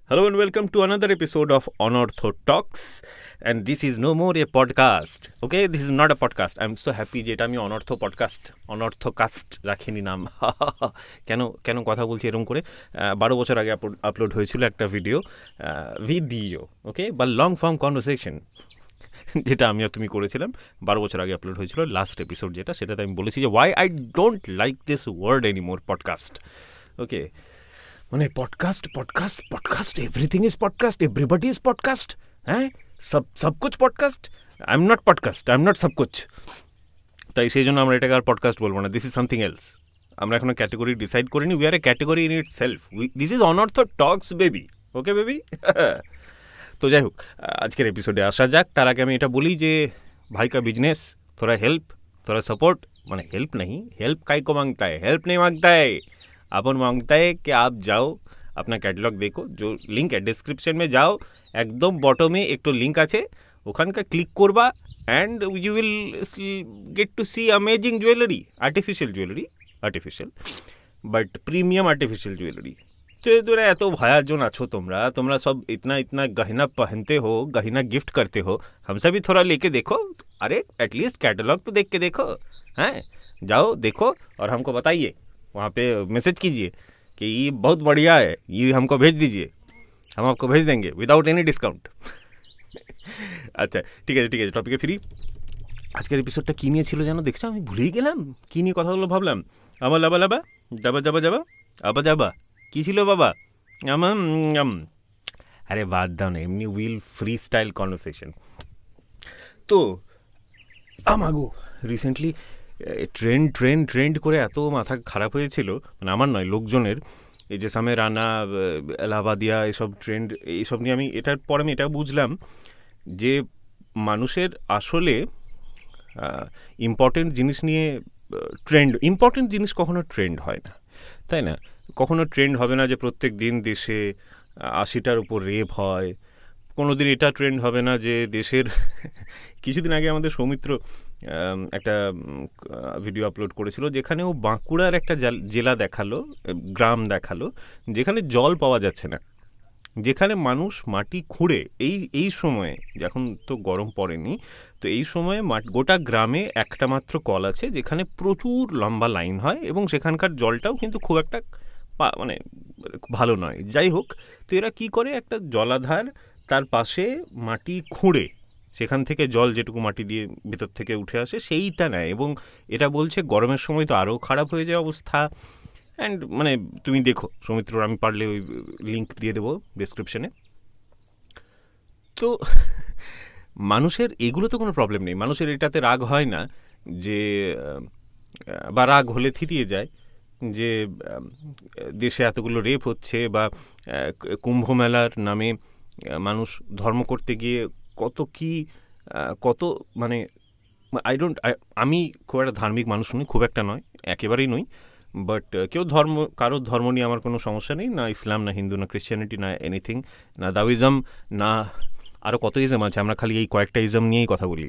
Hello and welcome to another episode of Unorthodox, and this is no more a podcast. Okay, this is not a podcast. I'm so happy যে এটা আমি অনর্থকাস্ট রাখিনি নাম। কেন কথা বলছি এরকম করে? 12 বছর আগে আপলোড হয়েছিল একটা ভিডিও, ওকে, বা লং ফর্ম কনভারসেশন, যেটা আমি আর তুমি করেছিলাম 12 বছর আগে আপলোড হয়েছিল লাস্ট এপিসোড, সেটাতে আমি বলেছি যে why I don't like this word anymore, podcast. Okay, মানে podcast everything is podcast, everybody is podcast, হ্যাঁ, সব কুছ podcast. I am not podcast, I am not সব কুছ। তাই সেই জন্য আমরা এটাকে আর পডকাস্ট বলবো না, দিস ইজ সামথিং এলস। আমরা এখনো ক্যাটেগরি ডিসাইড করিনি, we are a category in itself, this is unorthodox baby. Okay baby. তো যাই হোক, আজকের এপিসোডে আসা যাক। তার আগে আমি এটা বলি যে ভাই কা বিজনেস, थोड़ा हेल्प, थोड़ा सपोर्ट, মানে हेल्प नहीं, हेल्प काई को मांगता है, हेल्प नहीं मांगता है, अपन मांगता है कि आप जाओ अपना कैटलॉग देखो, जो लिंक है डिस्क्रिप्शन में जाओ, एकदम बॉटमे एक तो लिंक আছে, ওখানকার ক্লিক করবা and you will get to see amazing jewellery, artificial but premium artificial jewellery. तो তোরা এত ভায়াজন আছো, তোমরা सब इतना गहना पहनते हो, गहना गिफ्ट करते हो, हमसे भी थोड़ा लेके देखो। अरे एटलीस्ट कैटलॉग तो देख के देखो, हैं, जाओ देखो और हमको बताइए, वहाँ पे मैसेज कीजिए कि ये बहुत बढ़िया है, ये हमको भेज दीजिए, हम आपको भेज देंगे विदाउट एनी डिस्काउंट। আচ্ছা ঠিক আছে, টপিকে ফিরি। আজকের এপিসোডটা কী নিয়ে ছিল জানো? দেখছো, আমি ভুলেই গেলাম কী নিয়ে কথাগুলো ভাবলাম। আমার লাবা যাবা কী ছিল বাবা? আরে বাদ দাও না, এমনি উইল ফ্রি স্টাইল কনভারসেশন। তো আমাগো রিসেন্টলি ট্রেন্ড করে এত মাথা খারাপ হয়েছিল, মানে আমার নয়, লোকজনের, এই যে সামে রানা, এলাহাবাদিয়া, এসব ট্রেন্ড, এইসব নিয়ে আমি এটার পর আমি এটা বুঝলাম যে মানুষের আসলে ইম্পর্টেন্ট জিনিস নিয়ে ইম্পর্টেন্ট জিনিস কখনো ট্রেন্ড হয় না, তাই না? কখনো ট্রেন্ড হবে না যে প্রত্যেক দিন দেশে 80টার উপর রেপ হয়, কোনো দিন এটা ট্রেন্ড হবে না যে দেশের কিছুদিন আগে আমাদের সৌমিত্র একটা ভিডিও আপলোড করেছিল, যেখানে ও বাঁকুড়ার একটা জেলা দেখালো, গ্রাম দেখালো, যেখানে জল পাওয়া যাচ্ছে না, যেখানে মানুষ মাটি খুঁড়ে এই সময়ে, যখন তো গরম পড়েনি, তো এই সময়ে গোটা গ্রামে একটা মাত্র কল আছে, যেখানে প্রচুর লম্বা লাইন হয় এবং সেখানকার জলটাও কিন্তু খুব একটা মানে ভালো নয়। যাই হোক, তো এরা কী করে, একটা জলাধার, তার পাশে মাটি খুঁড়ে সেখান থেকে জল যেটুকু মাটি দিয়ে ভেতর থেকে উঠে আসে সেইটা নেয়, এবং এটা বলছে গরমের সময় তো আরও খারাপ হয়ে যায় অবস্থা। অ্যান্ড মানে তুমি দেখো সৌমিত্রর, আমি পারলে ওই লিঙ্ক দিয়ে দেবো ডিসক্রিপশনে। তো মানুষের এগুলো তো কোনো প্রবলেম নেই, মানুষের এটাতে রাগ হয় না যে, বা রাগ হলে থিতিয়ে যায় যে দেশে এতগুলো রেপ হচ্ছে, বা কুম্ভ মেলার নামে মানুষ ধর্ম করতে গিয়ে কত মানে আমি খুব একটা ধার্মিক মানুষ নই, খুব একটা নয়, একেবারেই নই, বাট কারোর ধর্ম নিয়ে আমার কোনো সমস্যা নেই, না ইসলাম, না হিন্দু, না ক্রিশ্চিয়ানিটি, না এনিথিং, না দাওইজম, না আরও কত ইজম আছে, আমরা খালি এই কয়েকটা ইজম নিয়েই কথা বলি।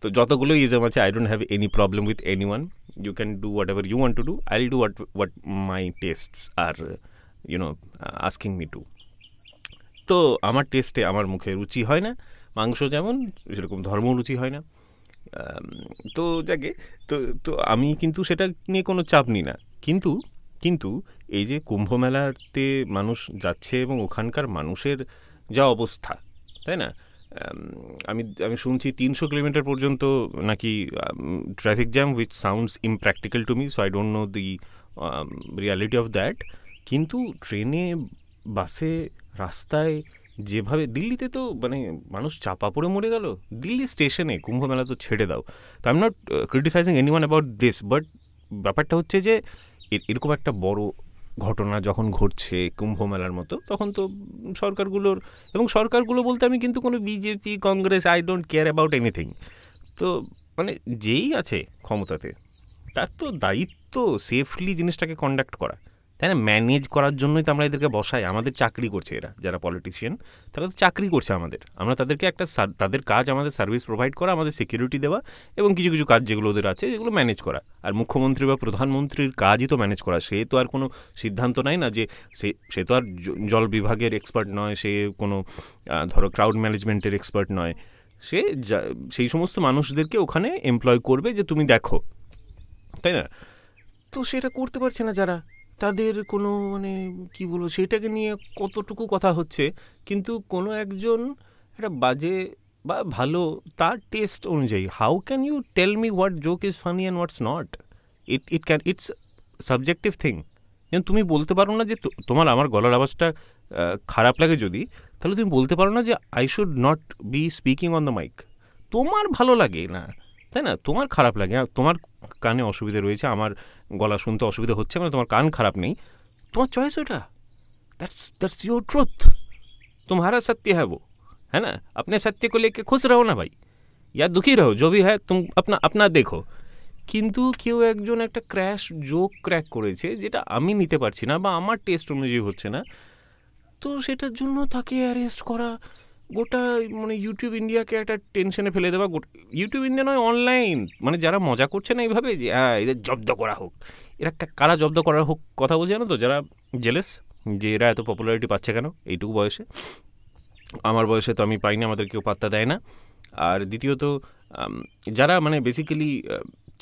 তো যতগুলো ইজম আছে, I don't have any problem with anyone, you can do whatever you want to do, I will do what my tests are asking me to. তো আমার টেস্টে, আমার মুখে রুচি হয় না মাংস, যেমন সেরকম ধর্ম রুচি হয় না। তো যাকে তো আমি কিন্তু সেটা নিয়ে কোনো চাপ নিই না। কিন্তু এই যে কুম্ভ মেলাতে মানুষ যাচ্ছে এবং ওখানকার মানুষের যা অবস্থা, তাই না? আমি শুনছি 300 কিলোমিটার পর্যন্ত নাকি traffic jam, which sounds impractical to me, so I don't know the reality of that. কিন্তু ট্রেনে, বাসে, রাস্তায় যেভাবে, দিল্লিতে তো মানে মানুষ চাপা পড়ে মরে গেল, দিল্লি স্টেশনে, কুম্ভ মেলা তো ছেড়ে দাও। তো I am not criticising anyone about this, but ব্যাপারটা হচ্ছে যে এরকম একটা বড় ঘটনা যখন ঘটছে কুম্ভ মেলার মতো, তখন তো সরকারগুলো বলতে আমি কিন্তু কোনো BJP, Congress, I don't care about anything, তো মানে যেই আছে ক্ষমতাতে, তার তো দায়িত্ব সেফলি জিনিসটাকে কন্ডাক্ট করা, তাই না? ম্যানেজ করার জন্যই তো আমরা এদেরকে বসাই, আমাদের চাকরি করছে এরা, যারা পলিটিশিয়ান তারা তো চাকরি করছে আমাদের, আমরা তাদেরকে একটা তাদের কাজ আমাদের সার্ভিস প্রোভাইড করা, আমাদের সিকিউরিটি দেওয়া, এবং কিছু কিছু কাজ যেগুলো ওদের আছে যেগুলো ম্যানেজ করা। আর মুখ্যমন্ত্রী বা প্রধানমন্ত্রীর কাজই তো ম্যানেজ করা, সে তো আর কোনো সিদ্ধান্ত নেয় না, যে সে তো আর জল বিভাগের এক্সপার্ট নয়, সে কোনো ধরো ক্রাউড ম্যানেজমেন্টের এক্সপার্ট নয়, সে সেই সমস্ত মানুষদেরকে ওখানে এমপ্লয় করবে যে তুমি দেখো, তাই না? তো সেটা করতে পারছে না যারা, তাদের কোনো মানে কী বলবো, সেটাকে নিয়ে কতটুকু কথা হচ্ছে, কিন্তু কোনো একজন একটা বাজে বা ভালো তার টেস্ট অনুযায়ী, how can you tell me what joke is funny and what's not? It's subjective thing. যেন তুমি বলতে পারো না যে তোমার আমার গলার আওয়াজটা খারাপ লাগে যদি, তাহলে তুমি বলতে পারো না যে I should not be speaking on the mic. তোমার ভালো লাগে না, তাই না? তোমার খারাপ লাগে, তোমার কানে অসুবিধা রয়েছে, আমার গলা শুনতে অসুবিধা হচ্ছে, মানে তোমার কান খারাপ নেই, তোমার চয়েস ওটা, दैट्स योर ट्रुथ, तुम्हारा सत्य है वो, है ना? अपने सत्य को लेके खुश रहो ना भाई, या दुखी रहो, जो भी है तुम अपना अपना देखो। কিন্তু কেউ একজন একটা ক্র্যাশ জোক ক্র্যাক করেছে যেটা আমি নিতে পারছি না বা আমার টেস্ট অনুযায়ী হচ্ছে না, তো সেটার জন্য তাকে অ্যারেস্ট করা, গোটা মানে ইউটিউব ইন্ডিয়াকে একটা টেনশনে ফেলে দেওয়া। ইউটিউব ইন্ডিয়া নয়, অনলাইন, মানে যারা মজা করছে না এইভাবে যে হ্যাঁ এদের জব্দ করা হোক, এরা কারা জব্দ করা হোক কথা বলছে জানো তো? যারা জেলেস, যে এরা এত পপুলারিটি পাচ্ছে কেন এইটুকু বয়সে, আমার বয়সে তো আমি পাইনি, আমাদের কেউ পাত্তা দেয় না। আর দ্বিতীয়ত যারা মানে বেসিক্যালি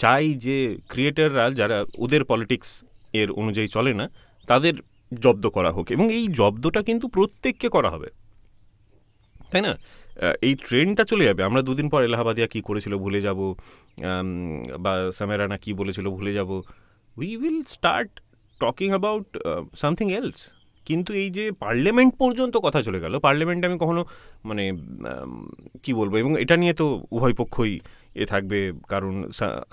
চাই যে ক্রিয়েটাররা যারা ওদের পলিটিক্স এর অনুযায়ী চলে না, তাদের জব্দ করা হোক, এবং এই জব্দটা কিন্তু প্রত্যেককে করা হবে, তাই না? এই ট্রেনটা চলে যাবে, আমরা দুদিন পর এলাহাবাদিয়া কী করেছিল ভুলে যাব, বা সামেরানা কী বলেছিল ভুলে যাব, we will start talking about something else. কিন্তু এই যে পার্লামেন্ট পর্যন্ত কথা চলে গেল, পার্লামেন্টে আমি কখনো মানে কি বলবো, এবং এটা নিয়ে তো উভয় পক্ষই থাকবে, কারণ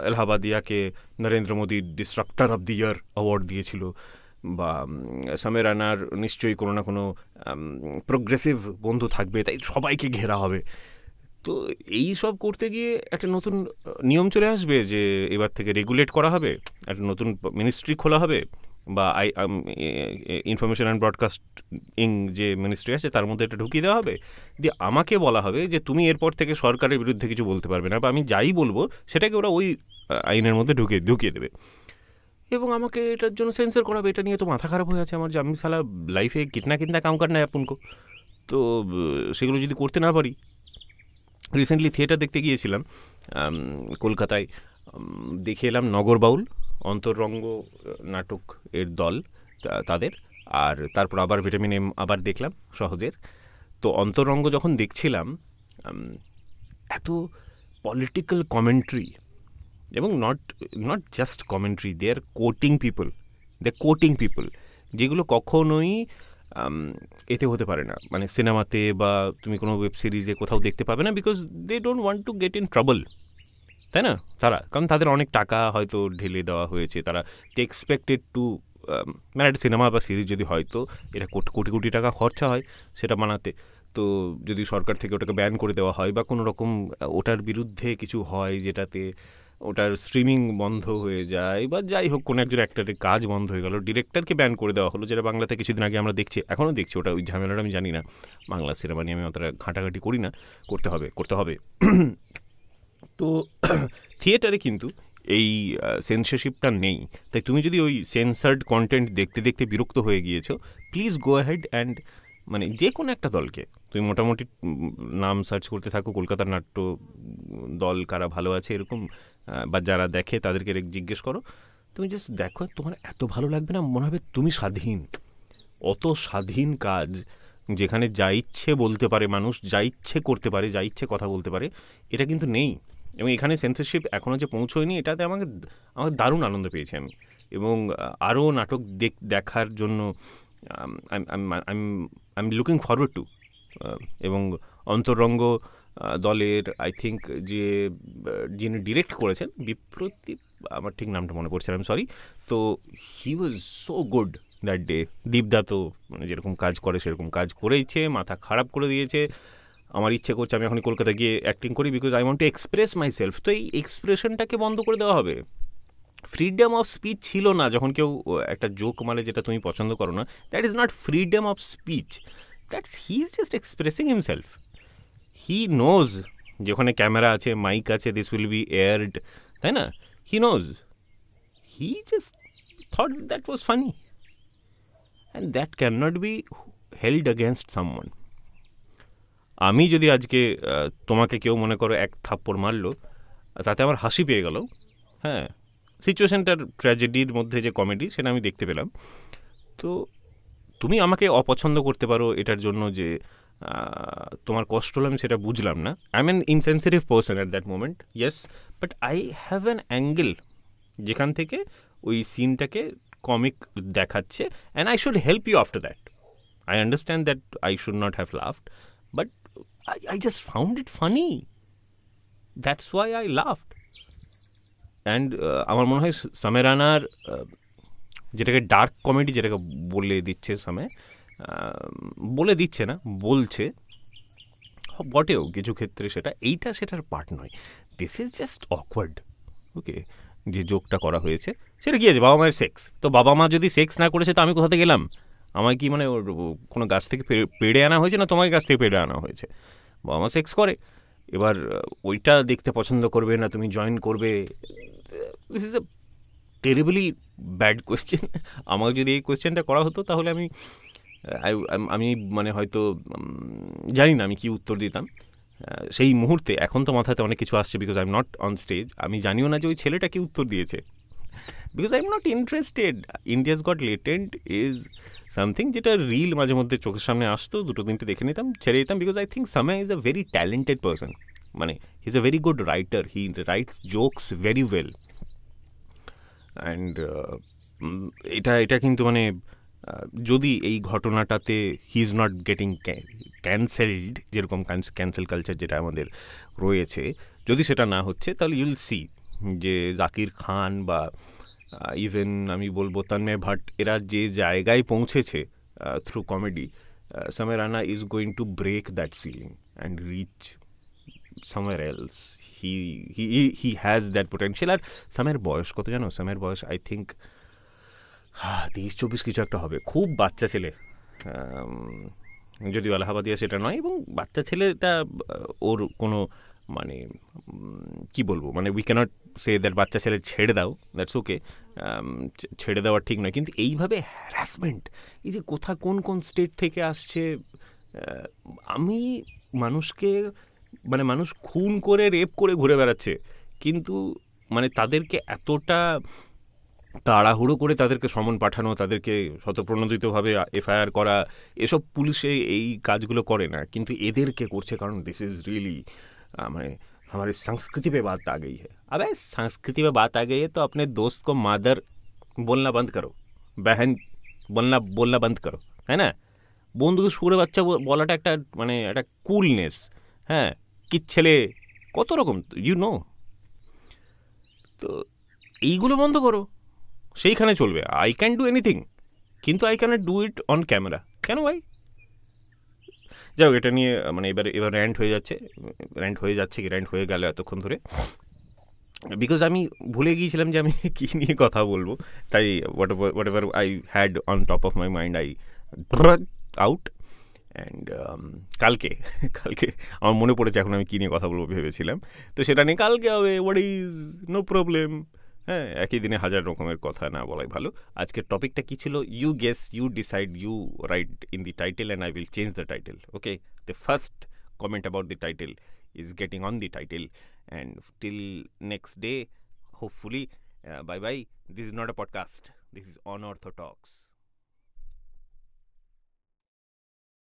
এলাহাবাদিয়াকে Narendra Modi disruptor of the year award দিয়েছিল, বা সামেরানার নিশ্চয়ই কোনো না কোনো প্রোগ্রেসিভ বন্ধু থাকবে, তাই সবাইকে ঘেরা হবে। তো এই সব করতে গিয়ে একটা নতুন নিয়ম চলে আসবে যে এবার থেকে রেগুলেট করা হবে, একটা নতুন মিনিস্ট্রি খোলা হবে, বা ইনফরমেশন অ্যান্ড ব্রডকাস্টিং যে মিনিস্ট্রি আছে তার মধ্যে এটা ঢুকিয়ে দেওয়া হবে, দিয়ে আমাকে বলা হবে যে তুমি এরপর থেকে সরকারের বিরুদ্ধে কিছু বলতে পারবে না, বা আমি যাই বলবো সেটাকে ওরা ওই আইনের মধ্যে ঢুকিয়ে দেবে, এবং আমাকে এটার জন্য সেন্সার করাবে। এটা নিয়ে তো মাথা খারাপ হয়ে আছে আমার, যে আমি সালা লাইফে কিতনা কিতনা কাম করনা है अपन को, তো সেগুলো যদি করতে না পারি। রিসেন্টলি থিয়েটার দেখতে গিয়েছিলাম কলকাতায়, দেখে এলাম নগরবাউল, অন্তরঙ্গ নাটক এর দল তাদের, আর তারপর আবার ভিটামিন এম আবার দেখলাম সহজের। তো অন্তরঙ্গ যখন দেখছিলাম, এত পলিটিক্যাল কমেন্ট্রি, এবং not just commentary, they are quoting people, যেগুলো কখনোই এতে হতে পারে না, মানে সিনেমাতে বা তুমি কোনো ওয়েব সিরিজে কোথাও দেখতে পাবে না, because they don't want to get in trouble, তাই না? তারা, কারণ তাদের অনেক টাকা হয়তো ঢেলে দেওয়া হয়েছে, তারা এক্সপেক্টেড টু, মানে একটা সিনেমা বা সিরিজ যদি হয়তো এটা কোটি কোটি টাকা খরচা হয় সেটা বানাতে, তো যদি সরকার থেকে ওটাকে ব্যান করে দেওয়া হয় বা কোনো রকম ওটার বিরুদ্ধে কিছু হয় যেটাতে ওটার স্ট্রিমিং বন্ধ হয়ে যায়, বা যাই হোক কোনো একজন অ্যাক্টরের কাজ বন্ধ হয়ে গেল, ডিরেক্টরকে ব্যান করে দেওয়া হলো, যেটা বাংলাতে কিছুদিন আগে আমরা এখনও দেখছি, ওটা ওই ঝামেলাটা আমি জানি না, বাংলা সিনেমা নিয়ে আমি অতটা ঘাঁটাঘাঁটি করি না, করতে হবে। তো থিয়েটারে কিন্তু এই সেন্সরশিপটা নেই, তাই তুমি যদি ওই সেন্সার্ড কন্টেন্ট দেখতে দেখতে বিরক্ত হয়ে গিয়েছো, প্লিজ গো অ্যাহেড অ্যান্ড মানে যে কোনো একটা দলকে তুমি মোটামুটি নাম সার্চ করতে থাকো, কলকাতার নাট্য দল কারা ভালো আছে এরকম, বা যারা দেখে তাদেরকে জিজ্ঞেস করো, তুমি জাস্ট দেখো, তোমার এত ভালো লাগবে না, মনে হবে তুমি স্বাধীন। অত স্বাধীন কাজ, যেখানে যা ইচ্ছে বলতে পারে মানুষ, যা ইচ্ছে করতে পারে, যা ইচ্ছে কথা বলতে পারে, এটা কিন্তু নেই। এবং এখানে সেন্সরশিপ এখনও যে পৌঁছয়নি, এটাতে আমাকে দারুণ আনন্দ পেয়েছি আমি, এবং আরও নাটক দেখার জন্য I am looking forward to. এবং অন্তরঙ্গ দলের আই থিঙ্ক যিনি ডিরেক্ট করেছেন, বিপ্রদীপ, আমার ঠিক নামটা মনে পড়ছে না, আমি সরি, তো he was so good that day. দীপদা তো মানে যেরকম কাজ করে সেরকম কাজ করেইছে, মাথা খারাপ করে দিয়েছে। আমার ইচ্ছে করছে আমি এখন কলকাতা গিয়ে অ্যাক্টিং করি, because I want to express my self. তো এই এক্সপ্রেশনটাকে বন্ধ করে দেওয়া হবে, ফ্রিডম অফ স্পিচ ছিল না যখন কেউ একটা জোক মানে যেটা তুমি পছন্দ করো না, that is not freedom of speech, that's he is just expressing himself. He knows যে ওখানে ক্যামেরা আছে, মাইক আছে, দিস উইল বি এয়ারড, তাই না? He knows, he just thought that was funny and that can not be held against someone. আমি যদি আজকে তোমাকে কেউ মনে করো এক থাপ্পড় মারলো, তাতে আমার হাসি পেয়ে গেল, হ্যাঁ, সিচুয়েশানটার ট্র্যাজেডির মধ্যে যে কমেডি সেটা আমি দেখতে পেলাম, তো তুমি আমাকে অপছন্দ করতে পারো এটার জন্য যে তোমার কষ্ট হলো, আমি সেটা বুঝলাম না। I am an insensitive person at that moment, yes, but I have an angle যেখান থেকে ওই সিনটাকে কমিক দেখাচ্ছে, and I should help you after that. I understand that I should not have laughed, but I just found it funny. That's why I laughed. And আমার মনে হয় সামে রানার যেটাকে dark comedy যেটাকে বলে দিচ্ছে সামে, বলে দিচ্ছে না, বলছে বটেও কিছু ক্ষেত্রে, এইটা সেটার পার্ট নয়। This is just awkward. Okay, যে জোকটা করা হয়েছে সেটা কী আছে, বাবা মায়ের সেক্স, তো বাবা মা যদি সেক্স না করেছে তো আমি কোথাতে গেলাম? আমায় কি মানে কোনো গাছ থেকে পেড়ে আনা হয়েছে না তোমার গাছ থেকে পেড়ে আনা হয়েছে? বাবা মা সেক্স করে, এবার ওইটা দেখতে পছন্দ করবে না তুমি জয়েন করবে, this is a terribly bad question. আমাকে যদি এই কোয়েশ্চেনটা করা হতো তাহলে আমি মানে হয়তো জানি না আমি কি উত্তর দিতাম সেই মুহূর্তে। এখন তো মাথাতে অনেক কিছু আসছে, because I am not on stage. আমি জানিও না যে ওই ছেলেটা কি উত্তর দিয়েছে, because I am not interested. India's goat latent is something যেটা রিল মাঝে মধ্যে চোখের সামনে আসতো, দুটো তিনটে দেখে নিতাম, ছেড়ে দিতাম, because I think Samay is a very talented person, মানে he is a very good writer, he writes jokes very well. And এটা কিন্তু মানে যদি এই ঘটনাটাতে he is not getting cancelled, যেরকম ক্যান্সেল কালচার যেটা আমাদের রয়েছে, যদি সেটা না হচ্ছে, তাহলে ইউল সি যে জাকির খান বা ইভেন আমি বলবো তন্ময় ভট্ট, এরা যে জায়গায় পৌঁছেছে through comedy, Samay Raina is going to break that ceiling and reach somewhere else. He has that potential. আর সামের বয়স কত জানো? সামের বয়স আই থিঙ্ক 23-24 কিছু একটা হবে, খুব বাচ্চা ছেলে, যদিও আলাহাবাদিয়া সেটা নয়, এবং বাচ্চা ছেলেটা ওর কোনো মানে কি বলবো, মানে উই ক্যানট সে দ্যাট বাচ্চা ছেলে ছেড়ে দাও, দ্যাটস ওকে, ছেড়ে দেওয়া ঠিক নয়, কিন্তু এইভাবে হ্যারাসমেন্ট, এই যে কোন কোন স্টেট থেকে আসছে, আমি মানুষকে মানে মানুষ খুন করে রেপ করে ঘুরে বেড়াচ্ছে, কিন্তু মানে তাদেরকে এতটা তাড়াহুড়ো করে তাদেরকে সমন পাঠানো, তাদেরকে স্বতঃপ্রণোদিতভাবে এফআইআর করা, এসব পুলিশে এই কাজগুলো করে না, কিন্তু এদেরকে করছে, কারণ দিস ইজ রিয়েলি মানে हमारी संस्कृति पे बात आ गई है। अबे संस्कृति पे बात आ गई है तो अपने दोस्त को मादर बोलना बंद करो, बहन बोलना बंद करो, है ना? বন্ধুকে সুরে বাচ্চা বলাটা একটা মানে একটা কুলনেস, হ্যাঁ, কি ছেলে কত রকম ইউ নো, তো এইগুলো বন্ধ করো, সেইখানে চলবে। আই ক্যান ডু এনিথিং, কিন্তু I can do it on camera. কেন ভাই? যাই হোক, এটা নিয়ে মানে এবার র্যান্ট হয়ে গেল এতক্ষণ ধরে, বিকজ আমি ভুলে গিয়েছিলাম যে আমি কী নিয়ে কথা বলবো, তাই what ever I had on top of my mind I drug out. And কালকে আমার মনে পড়েছে এখন আমি কী নিয়ে কথা বলবো ভেবেছিলাম, তো সেটা নিয়ে কালকে হবে, হোয়াট ইজ নো প্রবলেম। হ্যাঁ, একই দিনে হাজার রকমের কথা না বলাই ভালো। আজকের টপিকটা কী ছিল? You guess, you decide, you write in the title and I will change the title. Okay, the first comment about the title is getting on the title, and till next day, hopefully, bye bye. This is not a podcast, this is Unorthodox.